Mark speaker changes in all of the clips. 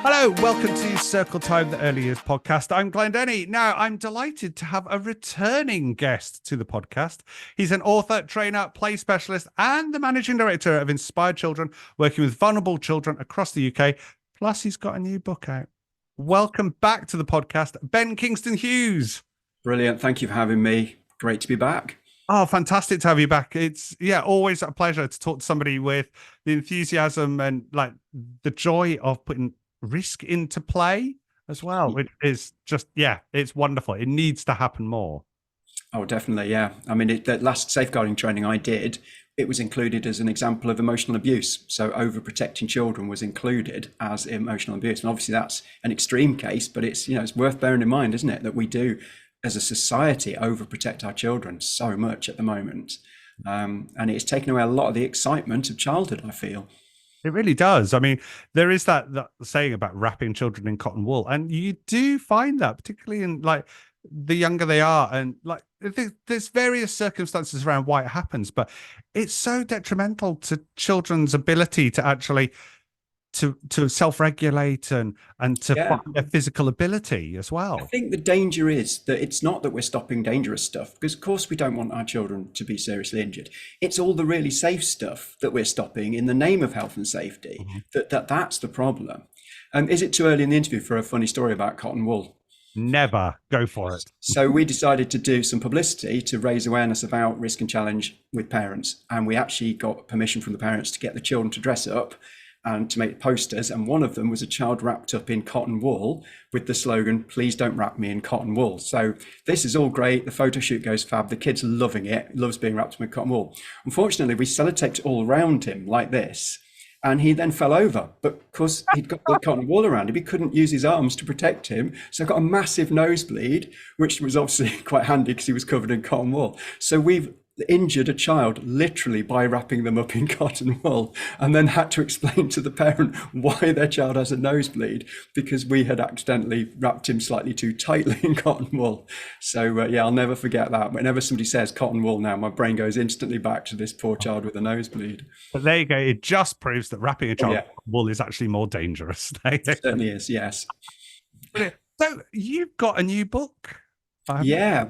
Speaker 1: Hello, welcome to Circle Time, the Early Years podcast. I'm Glenn Denny. Now, I'm delighted to have a returning guest to the podcast. He's an author, trainer, play specialist, and the managing director of Inspired Children, working with vulnerable children across the UK. Plus, he's got a new book out. Welcome back to the podcast, Ben Kingston-Hughes.
Speaker 2: Brilliant. Thank you for having me. Great to be back.
Speaker 1: Oh, fantastic to have you back. It's always a pleasure to talk to somebody with the enthusiasm and like the joy of putting risk into play as well, which is just, it's wonderful. It needs to happen more.
Speaker 2: Oh, definitely. Yeah. I mean, that last safeguarding training I did, it was included as an example of emotional abuse. So overprotecting children was included as emotional abuse. And obviously that's an extreme case, but it's worth bearing in mind, isn't it, that we do as a society overprotect our children so much at the moment. And it's taken away a lot of the excitement of childhood, I feel.
Speaker 1: It really does. I mean, there is that saying about wrapping children in cotton wool, and you do find that, particularly in like the younger they are, and like there's various circumstances around why it happens, but it's so detrimental to children's ability to actually to self-regulate and to find their physical ability as well.
Speaker 2: I think the danger is that it's not that we're stopping dangerous stuff, because of course we don't want our children to be seriously injured. It's all the really safe stuff that we're stopping in the name of health and safety. That's the problem. Is it too early in the interview for a funny story about cotton wool?
Speaker 1: Never. Go for it.
Speaker 2: So we decided to do some publicity to raise awareness about risk and challenge with parents, and we actually got permission from the parents to get the children to dress up and to make posters, and one of them was a child wrapped up in cotton wool with the slogan, "Please don't wrap me in cotton wool." So this is all great. The photo shoot goes fab. The kid's loving it, loves being wrapped up in cotton wool. Unfortunately, we sellotaped it all around him like this, and he then fell over. But because he'd got the cotton wool around him, he couldn't use his arms to protect him. So got a massive nosebleed, which was obviously quite handy because he was covered in cotton wool. So we've injured a child literally by wrapping them up in cotton wool, and then had to explain to the parent why their child has a nosebleed because we had accidentally wrapped him slightly too tightly in cotton wool. So I'll never forget that. Whenever somebody says cotton wool now, my brain goes instantly back to this poor child with a nosebleed.
Speaker 1: But there you go. It just proves that wrapping a child in wool is actually more dangerous.
Speaker 2: It certainly is, yes.
Speaker 1: So you've got a new book.
Speaker 2: Very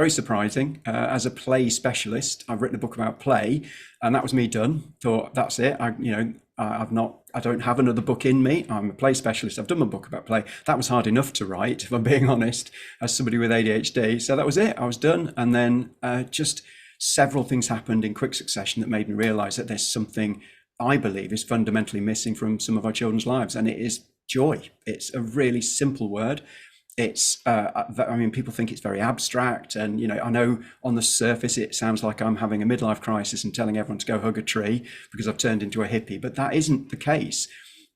Speaker 2: surprising. As a play specialist, I've written a book about play, and that was me done. Thought that's it. I don't have another book in me. I'm a play specialist. I've done my book about play. That was hard enough to write, if I'm being honest, as somebody with ADHD. So that was it. I was done. And then just several things happened in quick succession that made me realize that there's something I believe is fundamentally missing from some of our children's lives, and it is joy. It's a really simple word. It's, people think it's very abstract, and, I know on the surface it sounds like I'm having a midlife crisis and telling everyone to go hug a tree because I've turned into a hippie, but that isn't the case.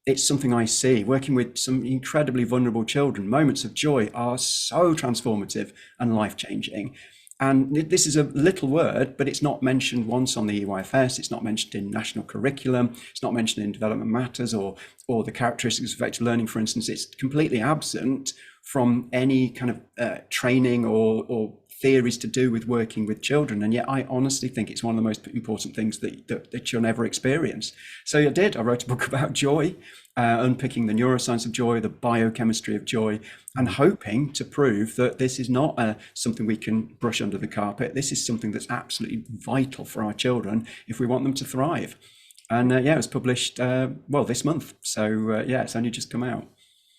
Speaker 2: It's something I see working with some incredibly vulnerable children. Moments of joy are so transformative and life-changing. And this is a little word, but it's not mentioned once on the EYFS. It's not mentioned in national curriculum. It's not mentioned in development matters or the characteristics of effective learning, for instance. It's completely absent from any kind of training or theories to do with working with children. And yet I honestly think it's one of the most important things that you'll ever experience. So I wrote a book about joy, unpicking the neuroscience of joy, the biochemistry of joy, and hoping to prove that this is not something we can brush under the carpet. This is something that's absolutely vital for our children if we want them to thrive. And it was published, this month. So it's only just come out.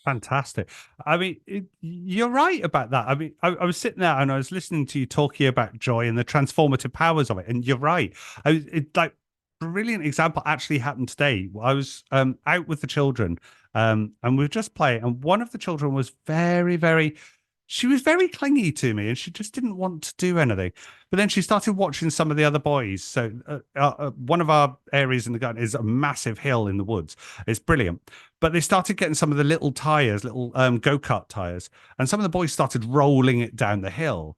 Speaker 1: Fantastic. I mean, you're right about that. I mean, I was sitting there and I was listening to you talking about joy and the transformative powers of it. And you're right. Brilliant example actually happened today. I was out with the children and we were just playing. And one of the children was she was very clingy to me and she just didn't want to do anything. But then she started watching some of the other boys. So one of our areas in the garden is a massive hill in the woods. It's brilliant. But they started getting some of the little tires, little go-kart tires. And some of the boys started rolling it down the hill.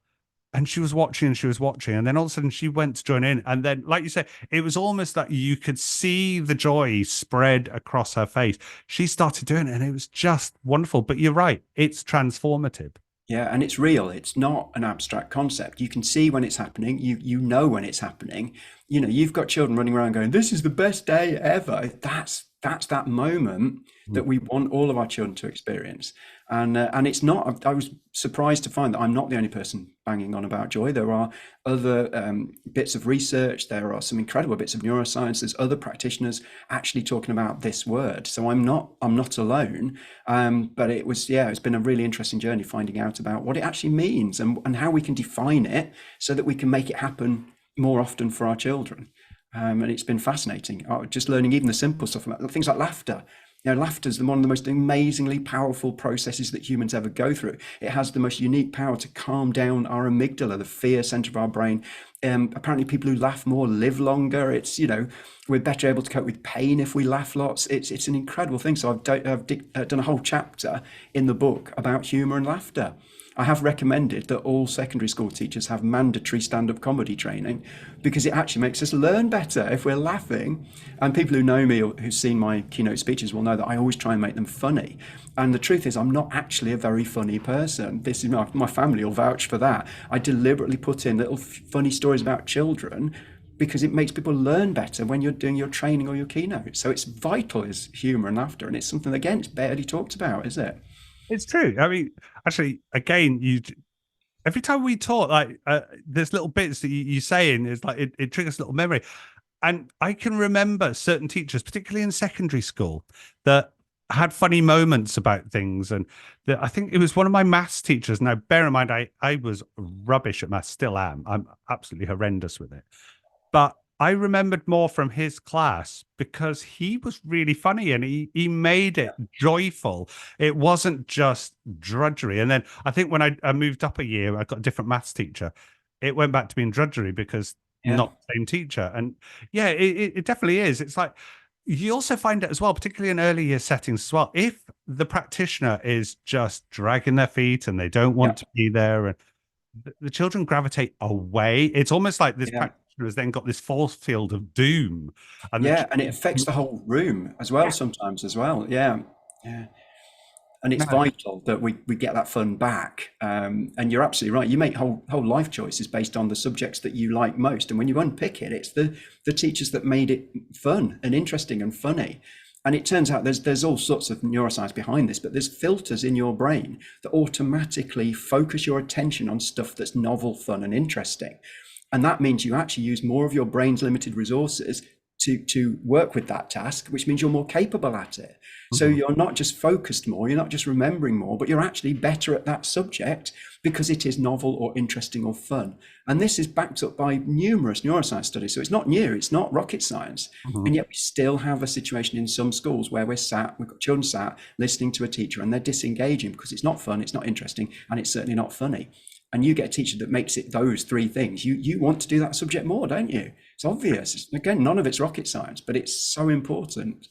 Speaker 1: And she was watching and then all of a sudden she went to join in. And then, like you said, it was almost that you could see the joy spread across her face. She started doing it and it was just wonderful. But you're right, it's transformative.
Speaker 2: Yeah, and it's real. It's not an abstract concept. You can see when it's happening. You know when it's happening. You know, you've got children running around going, "This is the best day ever." That's that moment that we want all of our children to experience. And it's not. I was surprised to find that I'm not the only person banging on about joy. There are other bits of research. There are some incredible bits of neuroscience. There's other practitioners actually talking about this word. So I'm not alone. But it was, yeah, it's been a really interesting journey finding out about what it actually means and how we can define it so that we can make it happen more often for our children. And it's been fascinating. Just learning even the simple stuff about things like laughter. You know, laughter is one of the most amazingly powerful processes that humans ever go through. It has the most unique power to calm down our amygdala, the fear center of our brain. Apparently, people who laugh more live longer. It's, you know, we're better able to cope with pain if we laugh lots. It's an incredible thing. So I've done a whole chapter in the book about humor and laughter. I have recommended that all secondary school teachers have mandatory stand-up comedy training because it actually makes us learn better if we're laughing. And people who know me or who've seen my keynote speeches will know that I always try and make them funny. And the truth is, I'm not actually a very funny person. This is my family will vouch for that. I deliberately put in little funny stories about children because it makes people learn better when you're doing your training or your keynote. So it's vital is humor and laughter, and it's something again it's barely talked about, is it?
Speaker 1: It's true. I mean, actually, again, you every time we talk, like there's little bits that you say, and it's like it triggers a little memory. And I can remember certain teachers, particularly in secondary school, that had funny moments about things. And that I think it was one of my maths teachers. Now, bear in mind, I was rubbish at maths, still am. I'm absolutely horrendous with it. But I remembered more from his class because he was really funny and he made it joyful. It wasn't just drudgery. And then I think when I moved up a year, I got a different maths teacher. It went back to being drudgery because
Speaker 2: Yeah,
Speaker 1: not the same teacher. And yeah, it definitely is. It's like you also find it as well, particularly in early year settings as well. If the practitioner is just dragging their feet and they don't
Speaker 2: yeah,
Speaker 1: want to be there, and the children gravitate away. It's almost like this
Speaker 2: yeah.
Speaker 1: practitioner has then got this force field of doom, and the
Speaker 2: Yeah, and it affects the whole room as well
Speaker 1: yeah,
Speaker 2: sometimes as well. Yeah, yeah. And it's
Speaker 1: no,
Speaker 2: vital that we get that fun back. And you're absolutely right. You make whole life choices based on the subjects that you like most. And when you unpick it, it's the teachers that made it fun and interesting and funny. And it turns out there's all sorts of neuroscience behind this, but there's filters in your brain that automatically focus your attention on stuff that's novel, fun, and interesting. And that means you actually use more of your brain's limited resources to work with that task, which means you're more capable at it. So
Speaker 1: mhm,
Speaker 2: you're not just focused more, you're not just remembering more, but you're actually better at that subject because it is novel or interesting or fun. And this is backed up by numerous neuroscience studies. So it's not new, it's not rocket science.
Speaker 1: mhm.
Speaker 2: And yet we still have a situation in some schools where we've got children sat listening to a teacher and they're disengaging because it's not fun, it's not interesting, and it's certainly not funny. And you get a teacher that makes it those three things. You want to do that subject more, don't you? It's obvious. Again, none of it's rocket science, but it's so important.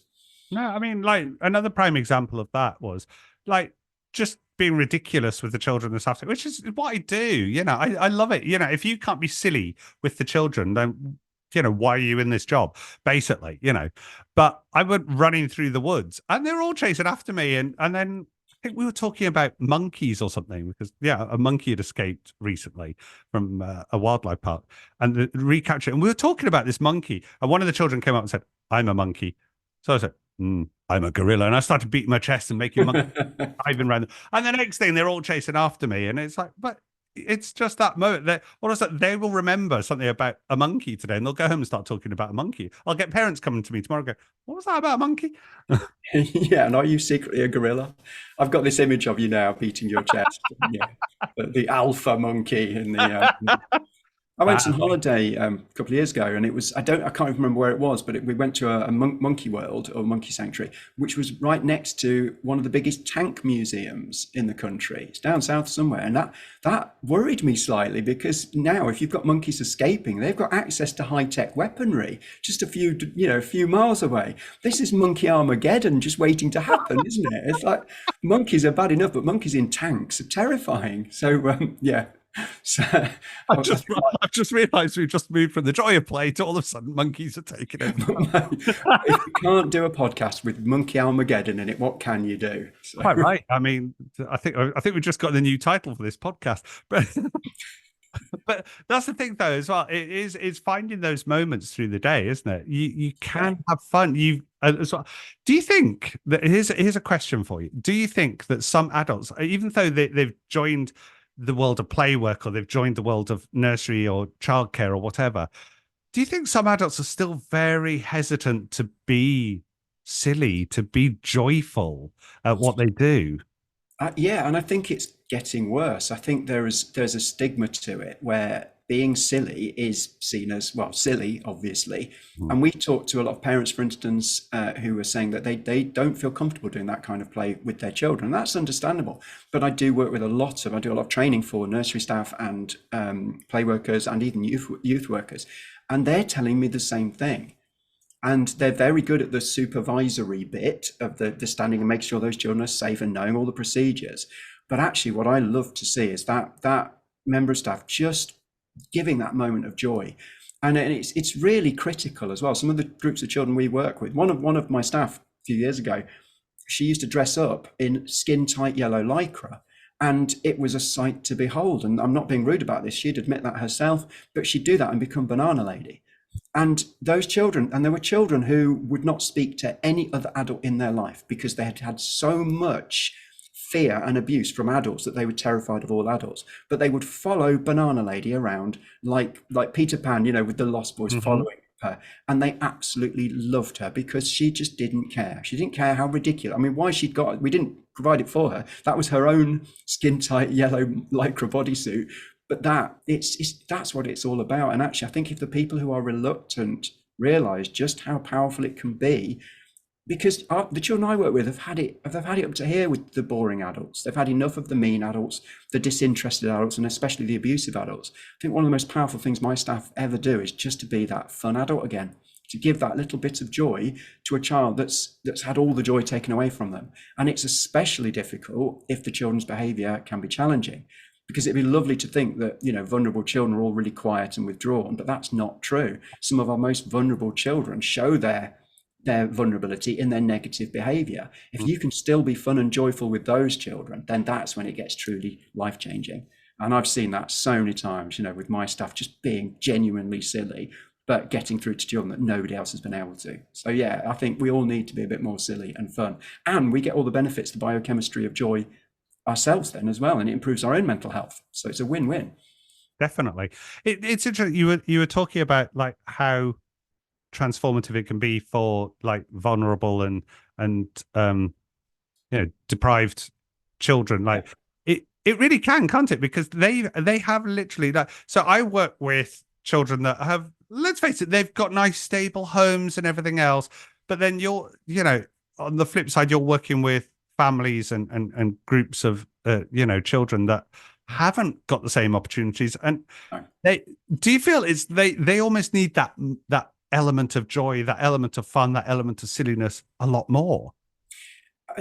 Speaker 1: No, I mean, like another prime example of that was like just being ridiculous with the children this afternoon, which is what I do. I love it. If you can't be silly with the children, then why are you in this job? Basically. But I went running through the woods and they were all chasing after me. And then I think we were talking about monkeys or something because a monkey had escaped recently from a wildlife park and recaptured. And we were talking about this monkey, and one of the children came up and said, "I'm a monkey." So I said, I'm a gorilla. And I started beating my chest and making monkeys diving around. And the next thing, they're all chasing after me. And it's like, but it's just that moment that all of a sudden they will remember something about a monkey today and they'll go home and start talking about a monkey. I'll get parents coming to me tomorrow and go, what was that about a monkey?
Speaker 2: Yeah, and are you secretly a gorilla? I've got this image of you now beating your chest. Yeah, the alpha monkey in the I went on
Speaker 1: That,
Speaker 2: holiday a couple of years ago, and I can't even remember where it was, but we went to a monkey world or monkey sanctuary, which was right next to one of the biggest tank museums in the country. It's down south somewhere, and that worried me slightly because now if you've got monkeys escaping, they've got access to high tech weaponry just a few miles away. This is monkey Armageddon just waiting to happen, isn't it? It's like monkeys are bad enough, but monkeys in tanks are terrifying. So yeah. So
Speaker 1: I
Speaker 2: I
Speaker 1: just,
Speaker 2: think
Speaker 1: I've just realised we've just moved from the joy of play to all of a sudden monkeys are taking over.
Speaker 2: if you can't do a podcast with Monkey Armageddon in it, what can you do? So
Speaker 1: Quite right. I mean, I think we've just got the new title for this podcast, but but that's the thing though as well. It's finding those moments through the day, isn't it? You
Speaker 2: yeah.
Speaker 1: can have fun. You as well. Do you think that here's a question for you? Do you think that some adults, even though they've joined the world of play work or they've joined the world of nursery or childcare or whatever, do you think some adults are still very hesitant to be silly, to be joyful at what they do?
Speaker 2: Yeah, and I think it's getting worse. I think there's a stigma to it where being silly is seen as, well, silly, obviously.
Speaker 1: Mm.
Speaker 2: And we talked to a lot of parents, for instance, who were saying that they don't feel comfortable doing that kind of play with their children. That's understandable. But I do work with I do a lot of training for nursery staff and play workers and even youth workers, and they're telling me the same thing. And they're very good at the supervisory bit of the standing and making sure those children are safe and knowing all the procedures. But actually, what I love to see is that member of staff just giving that moment of joy. And it's really critical as well. Some of the groups of children we work with, one of my staff a few years ago, she used to dress up in skin tight yellow lycra. And it was a sight to behold. And I'm not being rude about this. She'd admit that herself, but she'd do that and become Banana Lady. And those children, and there were children who would not speak to any other adult in their life because they had had so much fear and abuse from adults that they were terrified of all adults. But they would follow Banana Lady around like Peter Pan, with the Lost Boys
Speaker 1: Hmm.
Speaker 2: following her. And they absolutely loved her because she just didn't care. She didn't care how ridiculous. I mean, why we didn't provide it for her. That was her own skin tight yellow lycra bodysuit, but that's what it's all about. And actually, I think if the people who are reluctant realize just how powerful it can be, because the children I work with have had it up to here with the boring adults. They've had enough of the mean adults, the disinterested adults, and especially the abusive adults. I think one of the most powerful things my staff ever do is just to be that fun adult again, to give that little bit of joy to a child that's had all the joy taken away from them. And it's especially difficult if the children's behavior can be challenging, because it'd be lovely to think that vulnerable children are all really quiet and withdrawn, but that's not true. Some of our most vulnerable children show their vulnerability in their negative behavior. If you can still be fun and joyful with those children, then that's when it gets truly life changing. And I've seen that so many times, with my staff just being genuinely silly, but getting through to children that nobody else has been able to. So yeah, I think we all need to be a bit more silly and fun. And we get all the benefits, the biochemistry of joy ourselves then as well, and it improves our own mental health. So it's a win-win.
Speaker 1: Definitely. It's interesting. You were talking about like how transformative it can be for like vulnerable and deprived children.
Speaker 2: Yeah.
Speaker 1: Like it really can't it? Because they have literally that. So I work with children that have, let's face it, they've got nice stable homes and everything else, but then on the flip side, you're working with families and groups of children that haven't got the same opportunities. And
Speaker 2: No.
Speaker 1: they do you feel it's they almost need that element of joy, that element of fun, that element of silliness a lot more?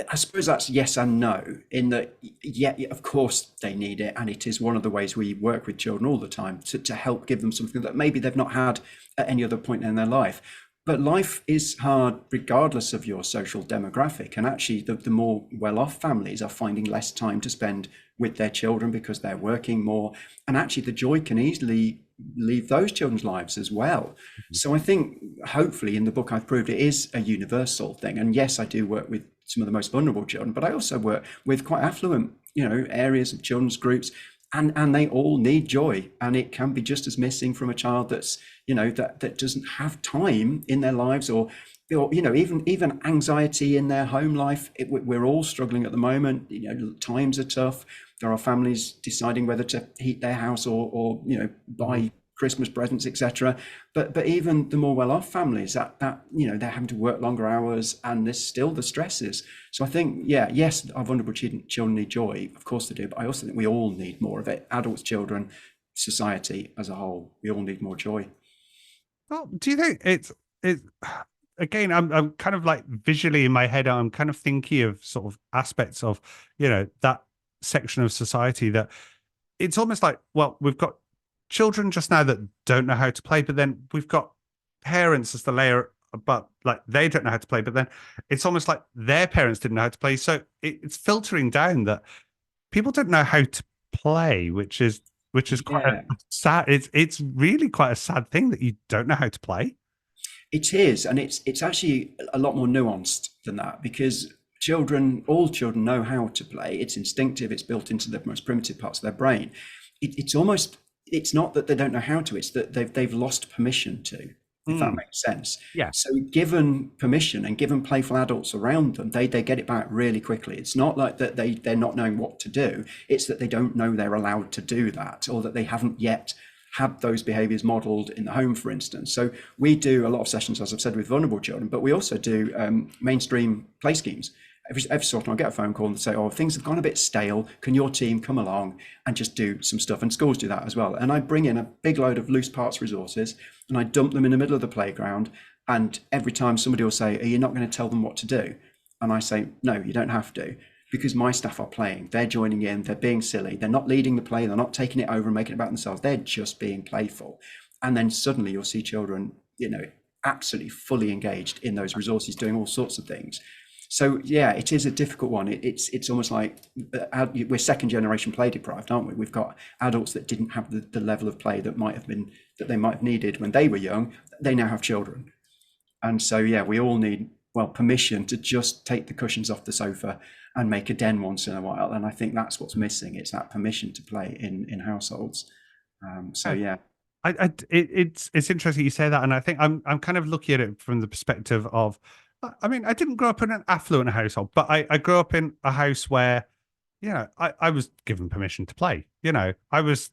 Speaker 2: I suppose that's yes and no, in that, yeah, of course they need it. And it is one of the ways we work with children all the time to help give them something that maybe they've not had at any other point in their life. But life is hard regardless of your social demographic. And actually, the more well off families are finding less time to spend with their children because they're working more. And actually, the joy can easily leave those children's lives as well. So I think hopefully in the book I've proved it is a universal thing. And yes, I do work with some of the most vulnerable children, but I also work with quite affluent, areas of children's groups, and they all need joy. And it can be just as missing from a child that's, that doesn't have time in their lives, or even anxiety in their home life. We're all struggling at the moment. Times are tough. There are families deciding whether to heat their house or buy Christmas presents, etc. But even the more well-off families, that they're having to work longer hours, and there's still the stresses. So I think, yes, our vulnerable children need joy, of course they do. But I also think we all need more of it. Adults, children, society as a whole, we all need more joy.
Speaker 1: Well, do you think it's again? I'm kind of like visually in my head. I'm kind of thinking of sort of aspects of that section of society that it's almost like, well, we've got children just now that don't know how to play, but then we've got parents as the layer, but like they don't know how to play, but then it's almost like their parents didn't know how to play. So it's filtering down that people don't know how to play, which is quite a
Speaker 2: Yeah,
Speaker 1: sad. It's really quite a sad thing that you don't know how to play.
Speaker 2: it is, and it's actually a lot more nuanced than that because all children know how to play. It's instinctive. It's built into the most primitive parts of their brain. It's almost, it's not that they don't know how to. It's that they've lost permission to, if that
Speaker 1: Mm,
Speaker 2: makes sense.
Speaker 1: yeah.
Speaker 2: So given permission and given playful adults around them, they get it back really quickly. It's not like that they're not knowing what to do. It's that they don't know they're allowed to do that, or that they haven't yet had those behaviors modeled in the home, for instance. So we do a lot of sessions, as I've said, with vulnerable children, but we also do mainstream play schemes. Every so often I'll get a phone call and say, oh, things have gone a bit stale. Can your team come along and just do some stuff? And schools do that as well. And I bring in a big load of loose parts resources and I dump them in the middle of the playground. And every time somebody will say, are you not going to tell them what to do? And I say, no, you don't have to, because my staff are playing. They're joining in. They're being silly. They're not leading the play. They're not taking it over and making it about themselves. They're just being playful. And then suddenly you'll see children, absolutely fully engaged in those resources, doing all sorts of things. So yeah, it is a difficult one. It's almost like we're second generation play deprived, aren't we? We've got adults that didn't have the level of play that they might have needed when they were young. They now have children, and so yeah, we all need, well, permission to just take the cushions off the sofa and make a den once in a while. And I think that's what's missing. It's that permission to play in households. So yeah,
Speaker 1: It's interesting you say that, and I think I'm kind of looking at it from the perspective of, I mean, I didn't grow up in an affluent household, but I grew up in a house where, I was given permission to play. I was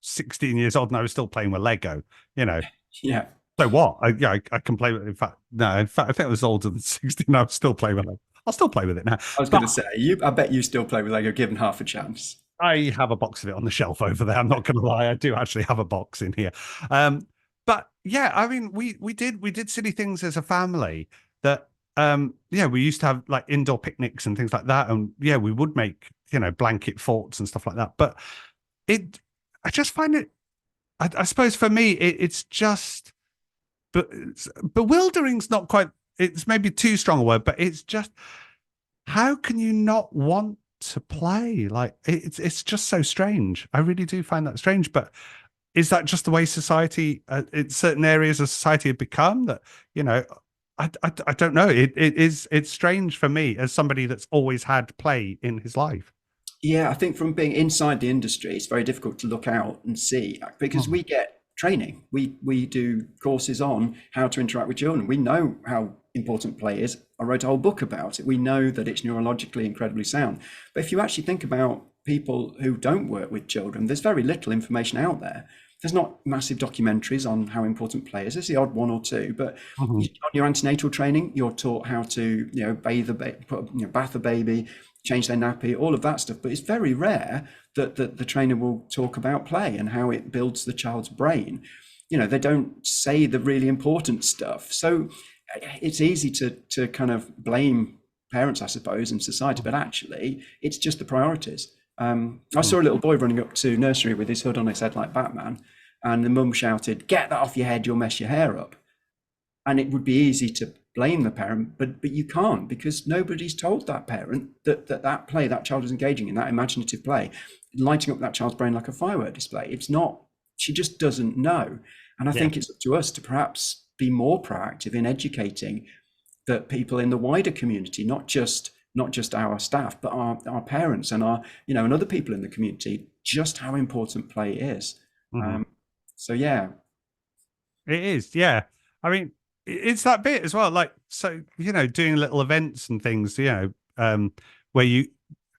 Speaker 1: 16 years old and I was still playing with Lego. You know,
Speaker 2: yeah.
Speaker 1: so what? I can play with. In fact, no, in fact, I think I was older than 16. I was still playing with Lego. I'll still play with it now,
Speaker 2: I was going
Speaker 1: but
Speaker 2: to say, I bet you still play with Lego given half a chance.
Speaker 1: I have a box of it on the shelf over there. I'm not going to lie. I do actually have a box in here. But yeah, I mean, we did silly things as a family that yeah, we used to have like indoor picnics and things like that. And yeah, we would make, blanket forts and stuff like that. But it I just find it, I suppose for me, it's just, but bewildering's not quite, it's maybe too strong a word, but it's just, how can you not want to play? Like it's just so strange. I really do find that strange. But is that just the way society, in certain areas of society, have become that? You know, I don't know. It's strange for me as somebody that's always had play in his life.
Speaker 2: Yeah, I think from being inside the industry, it's very difficult to look out and see because
Speaker 1: Mhm.
Speaker 2: we get training. We do courses on how to interact with children. We know how important play is. I wrote a whole book about it. We know that it's neurologically incredibly sound. But if you actually think about people who don't work with children, there's very little information out there. There's not massive documentaries on how important play is. There's the odd one or two, but
Speaker 1: Mhm.
Speaker 2: on your antenatal training, you're taught how to, bathe bath a baby, change their nappy, all of that stuff. But it's very rare that the trainer will talk about play and how it builds the child's brain. They don't say the really important stuff. So it's easy to kind of blame parents, I suppose, and society, but actually it's just the priorities. I
Speaker 1: Mhm.
Speaker 2: saw a little boy running up to nursery with his hood on his head like Batman, and the mum shouted, "Get that off your head, you'll mess your hair up." And it would be easy to blame the parent, but you can't, because nobody's told that parent that play that child is engaging in, that imaginative play, lighting up that child's brain like a firework display. It's not, she just doesn't know. And I
Speaker 1: Yeah.
Speaker 2: think it's up to us to perhaps be more proactive in educating the people in the wider community, not just our staff, but our parents and our, and other people in the community, just how important play is.
Speaker 1: Mhm.
Speaker 2: Um, so yeah,
Speaker 1: It is, yeah. I mean, it's that bit as well. Like, so, doing little events and things, where you,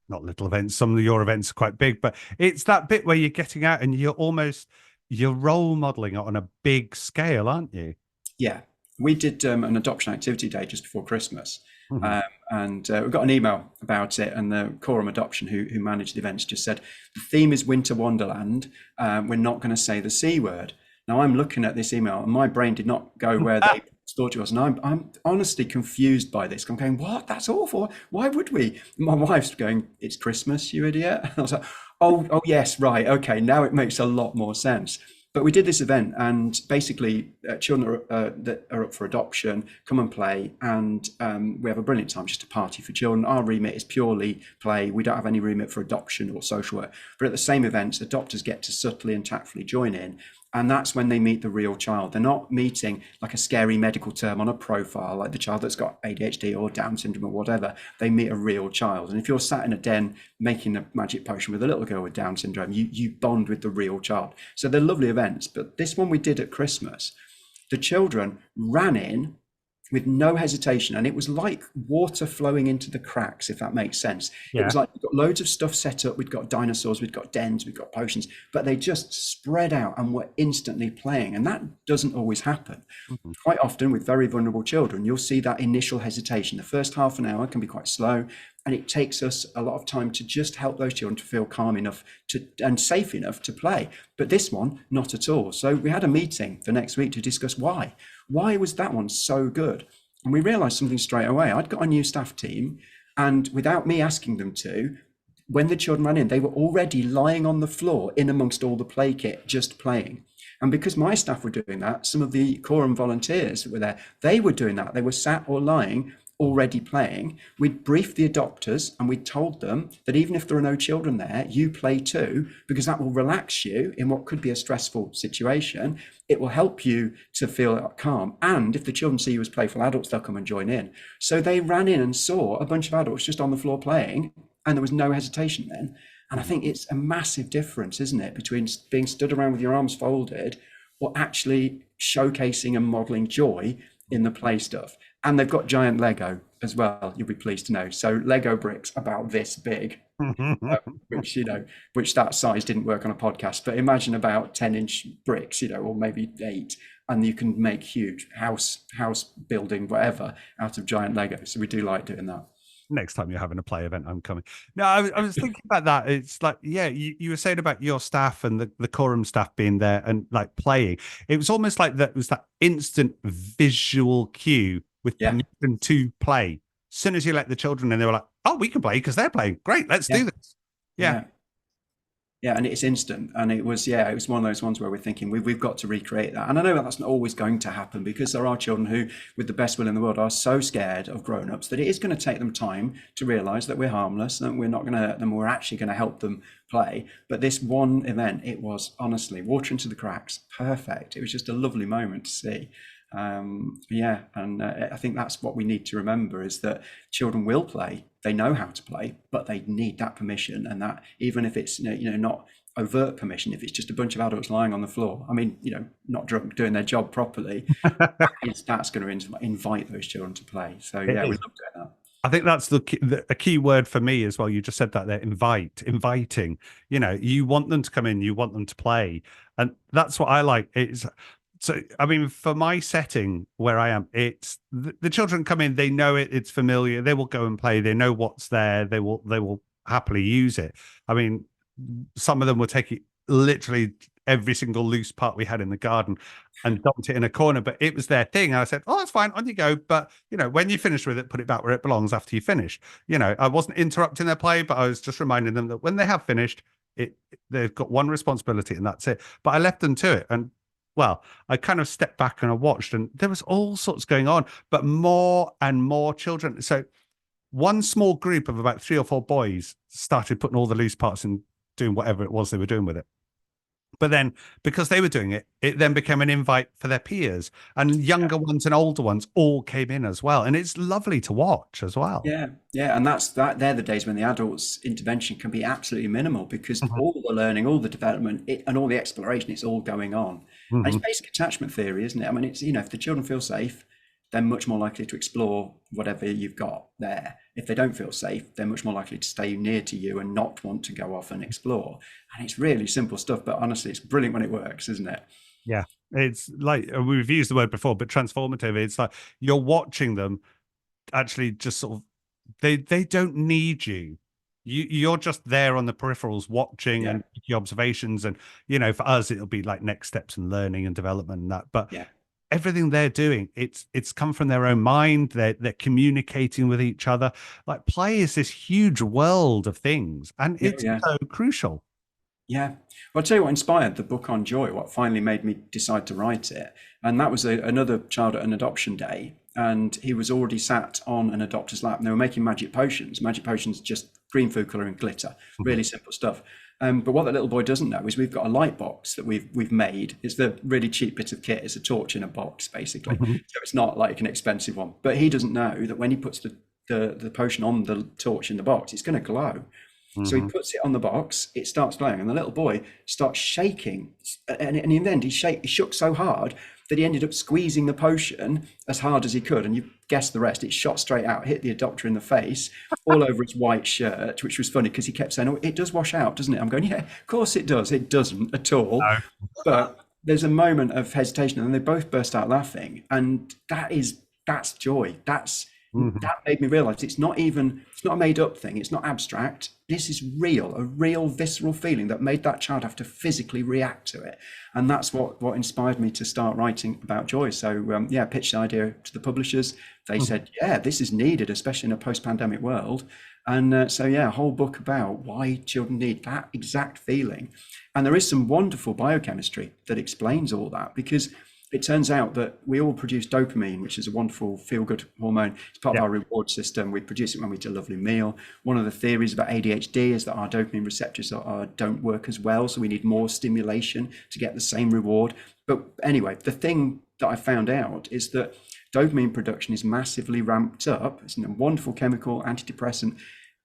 Speaker 1: not little events, some of your events are quite big, but it's that bit where you're getting out and you're role modeling it on a big scale, aren't you?
Speaker 2: yeah, we did an adoption activity day just before Christmas,
Speaker 1: Mhm.
Speaker 2: um, and we got an email about it. And the Quorum Adoption, who managed the events, just said the theme is Winter Wonderland. We're not going to say the C word. Now I'm looking at this email, and my brain did not go where they thought to us, and I'm honestly confused by this. I'm going, what? That's awful. Why would we? My wife's going, it's Christmas, you idiot. And I was like, oh yes, right, okay. Now it makes a lot more sense. But we did this event, and basically, children that are up for adoption come and play, and we have a brilliant time, just a party for children. Our remit is purely play. We don't have any remit for adoption or social work. But at the same events, adopters get to subtly and tactfully join in, and that's when they meet the real child. They're not meeting like a scary medical term on a profile, like the child that's got ADHD or Down syndrome or whatever. They meet a real child. And if you're sat in a den making a magic potion with a little girl with Down syndrome, you bond with the real child. So they're lovely events. But this one we did at Christmas, the children ran in with no hesitation, and it was like water flowing into the cracks, if that makes sense. It
Speaker 1: Yeah.
Speaker 2: was like we've got loads of stuff set up. We've got dinosaurs, we've got dens, we've got potions, but they just spread out and were instantly playing, and that doesn't always happen.
Speaker 1: Mhm.
Speaker 2: Quite often with very vulnerable children, you'll see that initial hesitation. The first half an hour can be quite slow, and it takes us a lot of time to just help those children to feel calm enough to and safe enough to play. But this one, not at all. So we had a meeting the next week to discuss why. Why was that one so good? And we realized something straight away. I'd got a new staff team, and without me asking them to, when the children ran in, they were already lying on the floor in amongst all the play kit, just playing. And because my staff were doing that, some of the quorum volunteers that were there, they were doing that. They were sat or lying, already playing. We'd briefed the adopters and we told them that even if there are no children there, you play too, because that will relax you in what could be a stressful situation. It will help you to feel calm. And if the children see you as playful adults, they'll come and join in. So they ran in and saw a bunch of adults just on the floor playing, and there was no hesitation then. And I think it's a massive difference, isn't it, between being stood around with your arms folded or actually showcasing and modeling joy in the play stuff. And they've got giant Lego as well, you'll be pleased to know. So Lego bricks about this big, which, which that size didn't work on a podcast, but imagine about 10-inch bricks, or maybe 8, and you can make huge house building, whatever, out of giant Lego. So we do like doing that.
Speaker 1: Next time you're having a play event, I'm coming. No, I was thinking about that. It's like, yeah, you were saying about your staff and the quorum staff being there and like playing. It was almost like that was that instant visual cue with
Speaker 2: Yeah,
Speaker 1: permission to play. As soon as you let the children in, they were like, oh, we can play because they're playing. Great, let's
Speaker 2: yeah,
Speaker 1: do this. Yeah.
Speaker 2: yeah. Yeah, and it's instant, and it was one of those ones where we're thinking we've got to recreate that. And I know that's not always going to happen, because there are children who, with the best will in the world, are so scared of grown-ups that it is going to take them time to realise that we're harmless, that we're not going to hurt them, we're actually going to help them play. But this one event, it was honestly water into the cracks, perfect. It was just a lovely moment to see. And I think that's what we need to remember, is that children will play, they know how to play, but they need that permission. And that, even if it's not overt permission, if it's just a bunch of adults lying on the floor, I mean, not drunk, doing their job properly, that's going to invite those children to play. So
Speaker 1: It
Speaker 2: yeah, we
Speaker 1: is.
Speaker 2: love doing that.
Speaker 1: I think that's a key word for me as well. You just said that there, inviting. You want them to come in, you want them to play, and that's what I like. It's so. I mean, for my setting where I am, it's the children come in, they know it, it's familiar. They will go and play. They know what's there. They will happily use it. I mean, some of them will take it literally every single loose part we had in the garden and dumped it in a corner, but it was their thing. And I said, oh, that's fine, on you go. But, when you finish with it, put it back where it belongs after you finish. I wasn't interrupting their play, but I was just reminding them that when they have finished, they've got one responsibility and that's it. But I left them to it. And well, I kind of stepped back and I watched, and there was all sorts going on, but more and more children. So one small group of about 3 or 4 boys started putting all the loose parts and doing whatever it was they were doing with it. But then, because they were doing it, it then became an invite for their peers, and younger ones and older ones all came in as well. And it's lovely to watch as well.
Speaker 2: Yeah, yeah, and they're the days when the adults' intervention can be absolutely minimal, because
Speaker 1: Mhm.
Speaker 2: all the learning, all the development, and all the exploration, it's all going on. And it's
Speaker 1: Mhm.
Speaker 2: basic attachment theory, isn't it? I mean, it's if the children feel safe, they're much more likely to explore whatever you've got there. If they don't feel safe, they're much more likely to stay near to you and not want to go off and explore. And it's really simple stuff, but honestly, it's brilliant when it works, isn't it?
Speaker 1: Yeah. It's like we've used the word before, but transformative. It's like you're watching them actually just sort of they don't need you. You're just there on the peripherals watching
Speaker 2: Yeah,
Speaker 1: and the observations. And for us, it'll be like next steps and learning and development and that. But
Speaker 2: yeah.
Speaker 1: everything they're doing, it's come from their own mind. They're communicating with each other. Like play is this huge world of things, and
Speaker 2: Yeah,
Speaker 1: it's
Speaker 2: yeah.
Speaker 1: so crucial.
Speaker 2: Yeah. Well, I'll tell you what inspired the book on joy, what finally made me decide to write it. And that was another child at an adoption day. And he was already sat on an adopter's lap and they were making magic potions. Magic potions, just green food colour and glitter,
Speaker 1: Mhm.
Speaker 2: really simple stuff. But what that little boy doesn't know is we've got a light box that we've made. It's the really cheap bit of kit. It's a torch in a box, basically.
Speaker 1: Mhm.
Speaker 2: So it's not like an expensive one. But he doesn't know that when he puts the potion on the torch in the box, it's going to glow. So he
Speaker 1: Mhm.
Speaker 2: puts it on the box, it starts glowing, and the little boy starts shaking. And in the end, he shook so hard that he ended up squeezing the potion as hard as he could. And you guessed the rest. It shot straight out, hit the adopter in the face, all over his white shirt, which was funny because he kept saying, "Oh, it does wash out, doesn't it?" I'm going, "Yeah, of course it does. It doesn't at all."
Speaker 1: No.
Speaker 2: But there's a moment of hesitation, and then they both burst out laughing, and that's joy.
Speaker 1: Mhm.
Speaker 2: That made me realize it's not a made up thing. It's not abstract. This is real, a real visceral feeling that made that child have to physically react to it, and that's what inspired me to start writing about joy. So yeah, I pitched the idea to the publishers. They
Speaker 1: Mhm.
Speaker 2: said, yeah, this is needed, especially in a post-pandemic world. And so yeah, a whole book about why children need that exact feeling. And there is some wonderful biochemistry that explains all that, because it turns out that we all produce dopamine, which is a wonderful feel-good hormone. It's part of
Speaker 1: Yeah.
Speaker 2: our reward system. We produce it when we eat a lovely meal. One of the theories about ADHD is that our dopamine receptors don't work as well, so we need more stimulation to get the same reward. But anyway, the thing that I found out is that dopamine production is massively ramped up. It's a wonderful chemical, antidepressant.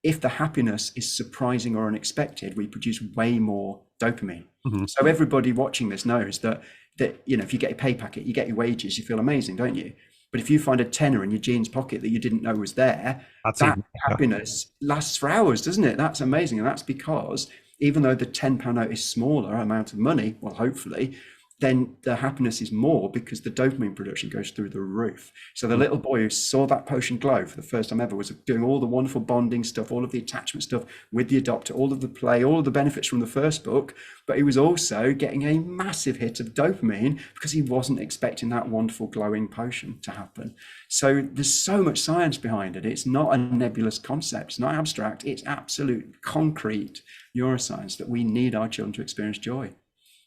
Speaker 2: If the happiness is surprising or unexpected, we produce way more dopamine.
Speaker 1: Mhm.
Speaker 2: So everybody watching this knows that if you get a pay packet, you get your wages, you feel amazing, don't you? But if you find a tenner in your jeans pocket that you didn't know was there,
Speaker 1: That's
Speaker 2: that
Speaker 1: even better.
Speaker 2: happiness lasts for hours, doesn't it? That's amazing. And that's because even though the £10 note is smaller amount of money, well, hopefully, then the happiness is more because the dopamine production goes through the roof. So the little boy who saw that potion glow for the first time ever was doing all the wonderful bonding stuff, all of the attachment stuff with the adopter, all of the play, all of the benefits from the first book. But he was also getting a massive hit of dopamine because he wasn't expecting that wonderful glowing potion to happen. So there's so much science behind it. It's not a nebulous concept. It's not abstract. It's absolute concrete neuroscience that we need our children to experience joy.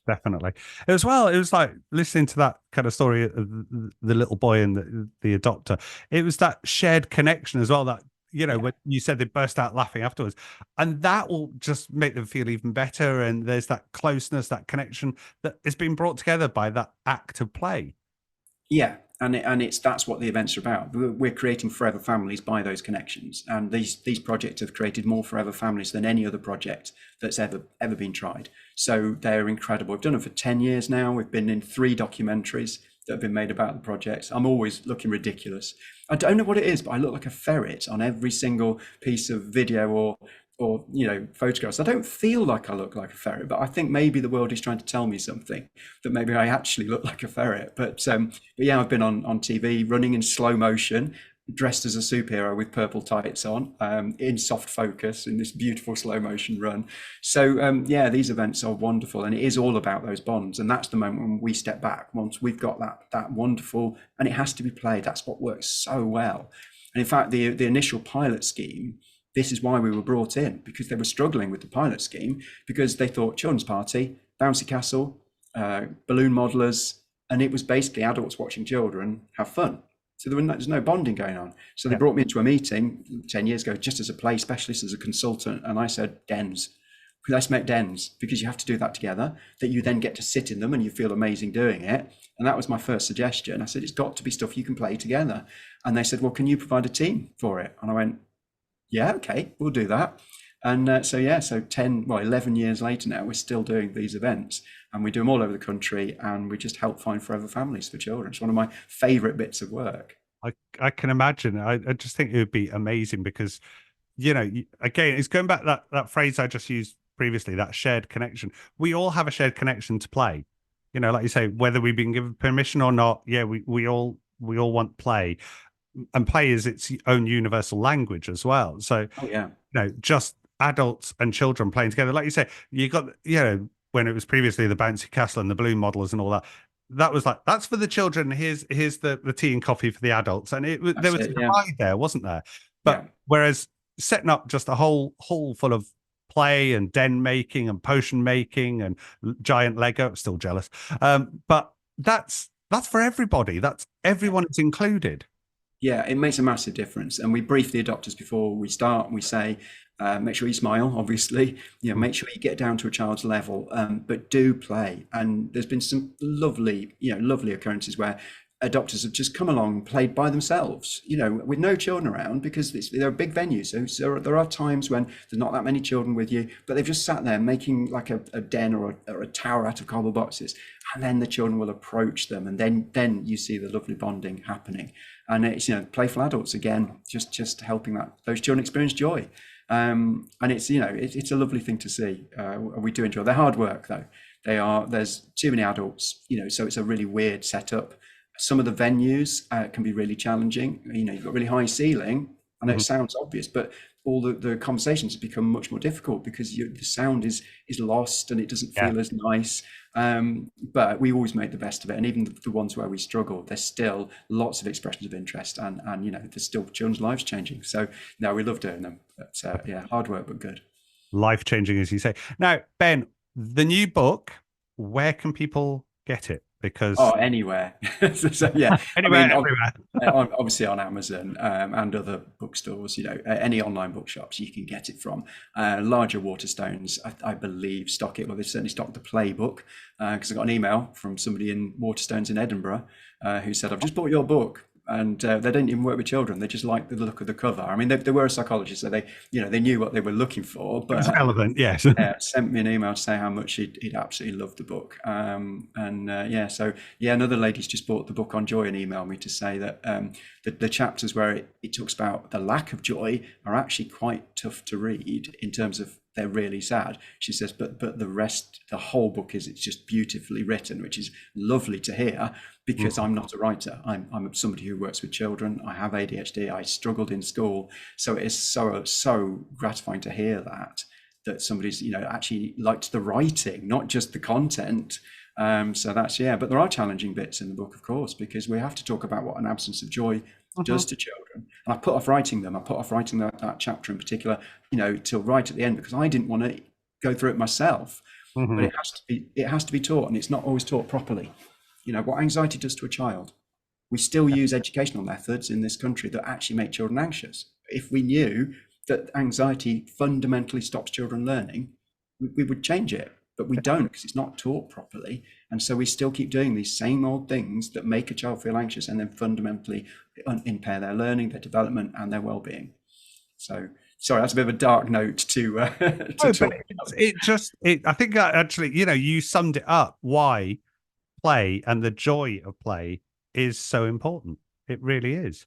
Speaker 1: Definitely. It was like listening to that kind of story of the little boy and the adopter. It was that shared connection as well that,
Speaker 2: Yeah.
Speaker 1: when you said they burst out laughing afterwards, and that will just make them feel even better. And there's that closeness, that connection that has been brought together by that act of play.
Speaker 2: Yeah, and it's that's what the events are about. We're creating forever families by those connections, and these projects have created more forever families than any other project that's ever been tried. So they're incredible. We've done them for 10 years now. We've been in 3 documentaries that have been made about the projects. I'm always looking ridiculous. I don't know what it is, but I look like a ferret on every single piece of video or photographs. I don't feel like I look like a ferret, but I think maybe the world is trying to tell me something, that maybe I actually look like a ferret. But yeah, I've been on TV running in slow motion, dressed as a superhero with purple tights on, in soft focus in this beautiful slow motion run. So yeah, these events are wonderful, and it is all about those bonds. And that's the moment when we step back once we've got that wonderful, and it has to be played. That's what works so well. And in fact, the initial pilot scheme, this is why we were brought in, because they were struggling with the pilot scheme, because they thought children's party, bouncy castle, balloon modelers, and it was basically adults watching children have fun. So there's no bonding going on. So they
Speaker 1: Yeah.
Speaker 2: brought me into a meeting 10 years ago, just as a play specialist, as a consultant, and I said, dens. Let's make dens, because you have to do that together, that you then get to sit in them and you feel amazing doing it. And that was my first suggestion. I said, it's got to be stuff you can play together. And they said, well, can you provide a team for it? And I went, yeah, okay, we'll do that. And so 11 years later now, we're still doing these events, and we do them all over the country, and we just help find forever families for children. It's one of my favorite bits of work.
Speaker 1: I can imagine. I just think it would be amazing because, again, it's going back that phrase I just used previously, that shared connection. We all have a shared connection to play. Like you say, whether we've been given permission or not, yeah, we all want play. And play is its own universal language as well. So,
Speaker 2: Oh yeah,
Speaker 1: just adults and children playing together. Like you say, you got, when it was previously the bouncy castle and the balloon modelers and all that, that was like, that's for the children. Here's the tea and coffee for the adults, and there
Speaker 2: That's
Speaker 1: was a
Speaker 2: it. Yeah.
Speaker 1: divide there, wasn't there? But
Speaker 2: Yeah.
Speaker 1: whereas setting up just a whole hall full of play and den making and potion making and giant Lego, still jealous. But that's for everybody. That's everyone is included.
Speaker 2: Yeah, it makes a massive difference. And we brief the adopters before we start. We say, make sure you smile, obviously. You know,
Speaker 1: Mm.
Speaker 2: make sure you get down to a child's level, but do play. And there's been some lovely, lovely occurrences where adopters have just come along and played by themselves, with no children around because they're a big venue. So there are times when there's not that many children with you, but they've just sat there making like a den or a tower out of cardboard boxes. And then the children will approach them, and then you see the lovely bonding happening. And it's playful adults again, just helping those children experience joy. And it's a lovely thing to see. We do enjoy their hard work though. There's too many adults, so it's a really weird setup. Some of the venues can be really challenging. You've got really high ceiling. I know it
Speaker 1: Mhm.
Speaker 2: sounds obvious, but all the conversations become much more difficult because the sound is lost and it doesn't
Speaker 1: Yeah.
Speaker 2: feel as nice. But we always make the best of it, and even the ones where we struggle, there's still lots of expressions of interest, and there's still children's lives changing. So no, we love doing them. But yeah, hard work but good.
Speaker 1: Life changing, as you say. Now, Ben, the new book, where can people get it?
Speaker 2: Oh,
Speaker 1: Because
Speaker 2: anywhere. So yeah, I
Speaker 1: anywhere,
Speaker 2: mean,
Speaker 1: everywhere.
Speaker 2: obviously on Amazon and other bookstores, any online bookshops you can get it from. Larger Waterstones, I believe, stock it. Well, they certainly stock the playbook because I got an email from somebody in Waterstones in Edinburgh who said, "I've just bought your book." And they didn't even work with children. They just liked the look of the cover. I mean, they were a psychologist, so they knew what they were looking for.
Speaker 1: It was
Speaker 2: But
Speaker 1: relevant, yes.
Speaker 2: sent me an email to say how much he'd absolutely loved the book. And yeah, so yeah, another lady's just bought the book on joy and emailed me to say that the chapters where it talks about the lack of joy are actually quite tough to read in terms of they're really sad. She says, but the rest, the whole book it's just beautifully written, which is lovely to hear because I'm not a writer. I'm somebody who works with children. I have ADHD. I struggled in school, so it is so gratifying to hear that somebody's actually liked the writing, not just the content. So that's, yeah, but there are challenging bits in the book, of course, because we have to talk about what an absence of joy does to children. And I put off writing them. I put off writing that chapter in particular, till right at the end because I didn't want to go through it myself. But
Speaker 1: Mhm.
Speaker 2: it has to be taught, and it's not always taught properly. What anxiety does to a child. We still use educational methods in this country that actually make children anxious. If we knew that anxiety fundamentally stops children learning, we would change it. But we don't because it's not taught properly. And so we still keep doing these same old things that make a child feel anxious and then fundamentally impair their learning, their development, and their well-being. So, sorry, that's a bit of a dark note to to
Speaker 1: Oh, but
Speaker 2: talk about.
Speaker 1: I think that actually, you summed it up why play and the joy of play is so important. It really is.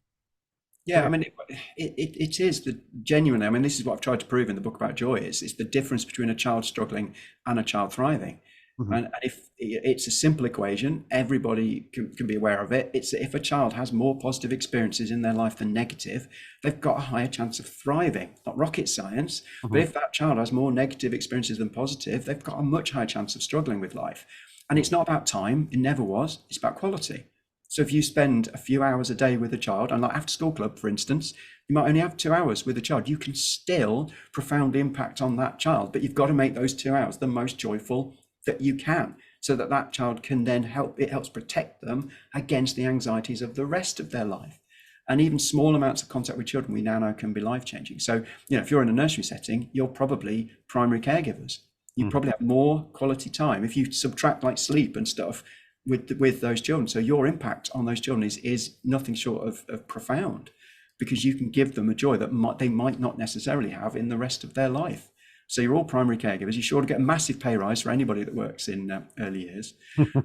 Speaker 2: Yeah, I
Speaker 1: Brilliant.
Speaker 2: mean, it is the genuinely. I mean, this is what I've tried to prove in the book about joy. Is it's the difference between a child struggling and a child thriving.
Speaker 1: Mhm.
Speaker 2: And if it's a simple equation, everybody can be aware of it. It's if a child has more positive experiences in their life than negative, they've got a higher chance of thriving. Not rocket science, but
Speaker 1: Mhm.
Speaker 2: if that child has more negative experiences than positive, they've got a much higher chance of struggling with life. And it's not about time. It never was. It's about quality. So if you spend a few hours a day with a child, and like after school club, for instance, you might only have 2 hours with a child. You can still profoundly impact on that child, but you've got to make those 2 hours the most joyful that you can, so that that child can then helps protect them against the anxieties of the rest of their life. And even small amounts of contact with children we now know can be life changing. So, if you're in a nursery setting, you're probably primary caregivers. You
Speaker 1: Mhm.
Speaker 2: probably have more quality time if you subtract like sleep and stuff with those children. So your impact on those children is nothing short of profound, because you can give them a joy that they might not necessarily have in the rest of their life. So you're all primary caregivers. You sure to get a massive pay rise for anybody that works in early years.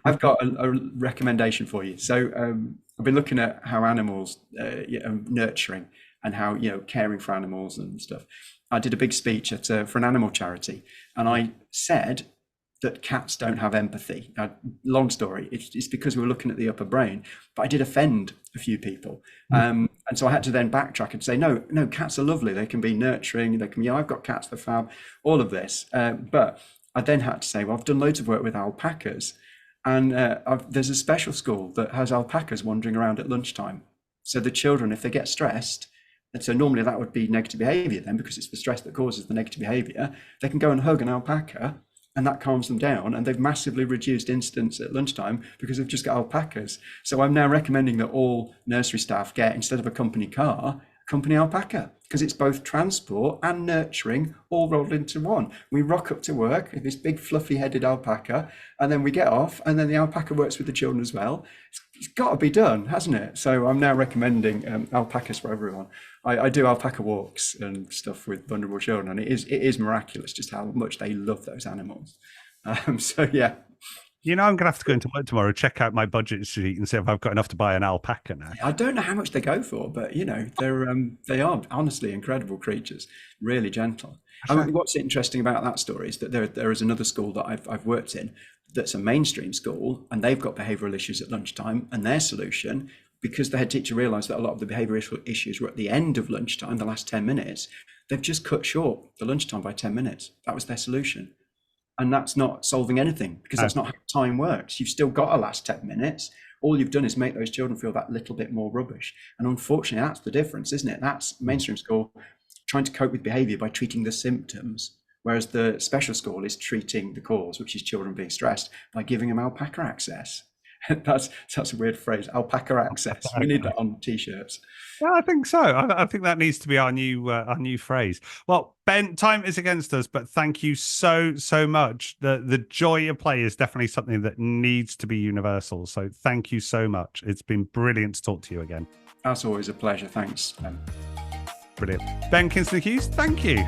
Speaker 2: I've got a recommendation for you. So I've been looking at how animals, nurturing and how caring for animals and stuff. I did a big speech for an animal charity, and I said that cats don't have empathy. Now, long story, it's because we were looking at the upper brain, but I did offend a few people. And so I had to then backtrack and say, no, no, cats are lovely. They can be nurturing. They can, I've got cats, they're fab, all of this. But I then had to say, well, I've done loads of work with alpacas. And there's a special school that has alpacas wandering around at lunchtime. So the children, if they get stressed, and so normally that would be negative behavior then, because it's the stress that causes the negative behavior, they can go and hug an alpaca and that calms them down. And they've massively reduced incidents at lunchtime because they've just got alpacas. So I'm now recommending that all nursery staff get, instead of a company car, a company alpaca, because it's both transport and nurturing all rolled into one. We rock up to work with this big fluffy headed alpaca, and then we get off, and then the alpaca works with the children as well. It's got to be done, hasn't it? So I'm now recommending alpacas for everyone. I do alpaca walks and stuff with vulnerable children, and it is miraculous just how much they love those animals. So yeah.
Speaker 1: I'm going to have to go into work tomorrow, check out my budget sheet and see if I've got enough to buy an alpaca now.
Speaker 2: I don't know how much they go for, but they are honestly incredible creatures, really gentle. I mean, what's interesting about that story is that there is another school that I've worked in that's a mainstream school, and they've got behavioural issues at lunchtime, and their solution, because the head teacher realised that a lot of the behavioural issues were at the end of lunchtime, the last 10 minutes, they've just cut short the lunchtime by 10 minutes. That was their solution. And that's not solving anything, because that's not how time works. You've still got a last 10 minutes. All you've done is make those children feel that little bit more rubbish. And unfortunately, that's the difference, isn't it? That's mainstream school trying to cope with behaviour by treating the symptoms, whereas the special school is treating the cause, which is children being stressed, by giving them alpaca access. That's a weird phrase, alpaca access. We need that on t-shirts.
Speaker 1: Yeah, I think so. I think that needs to be our new phrase. Well, Ben, time is against us, but thank you so much. The joy of play is definitely something that needs to be universal. So thank you so much. It's been brilliant to talk to you again.
Speaker 2: That's always a pleasure. Thanks.
Speaker 1: Brilliant. Ben Kingston-Hughes, thank you.